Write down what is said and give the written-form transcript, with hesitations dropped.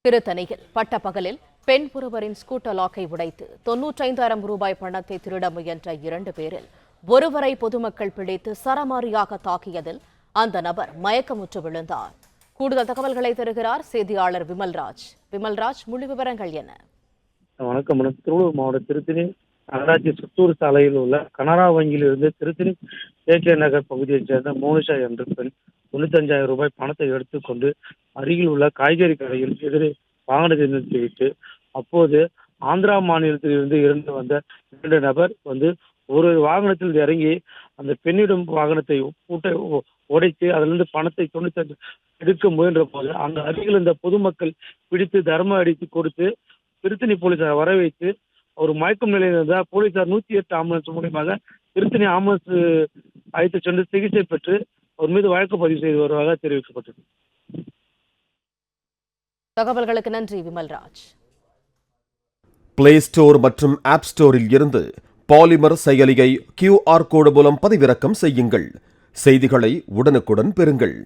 திருத்தணியில் பட்டப்பகலில் பெண் ஒருவரின் ஸ்கூட்டர் லாக்கை உடைத்து 95,000 ரூபாய் பணத்தை திருட முயன்ற 2 பேரில் ஒருவரை பொதுமக்கள் பிடித்து சரமாரியாக தாக்கியதில் அந்த நபர் மயக்கமுற்று விழுந்தார். கூடுதல் தகவல்களை தருகிறார் செய்தியாளர் விமல்ராஜ். விமல்ராஜ், முழு விவரங்கள் என்ன? வணக்கம். திருவள்ளூர் மாவட்ட திருத்தணி நகராட்சி சுத்தூர் சாலையில் உள்ள கனரா வங்கியில் இருந்து திருத்தணி கே நகர் பகுதியைச் சேர்ந்த மோனிஷா என்ற பெண் 95,000 ரூபாய் பணத்தை எடுத்துக்கொண்டு அருகில் உள்ள காய்கறி கடையில் எதிரே வாகனத்தை நிறுத்திவிட்டு அப்போது ஆந்திரா மாநிலத்தில் இருந்து வந்த 2 நபர் ஒரு வாகனத்தில் இறங்கி அந்த பெண்ணிடம் வாகனத்தை உடைத்து அதிலிருந்து பணத்தை 95 எடுக்க முயன்ற போது அந்த அருகில் இருந்த பொதுமக்கள் பிடித்து தர்ம அடித்து கொடுத்து திருத்தணி போலீசார் வர வைத்து ஒரு மயக்கம் நிலையில் இருந்தால் போலீசார் 108 ஆம்புலன்ஸ் மூலியமாக திருத்தணி ஆம்புலன்ஸ் அழைத்து சென்று சிகிச்சை பெற்று அவர் மீது வழக்கு பதிவு செய்து வருவதாக தெரிவிக்கப்பட்டது. தகவல்களுக்கு நன்றி விமல்ராஜ். பிளே ஸ்டோர் மற்றும் ஆப் ஸ்டோரில் இருந்து பாலிமர் செயலியை QR கோடு மூலம் பதிவிறக்கம் செய்யுங்கள். செய்திகளை உடனுக்குடன் பெறுங்கள்.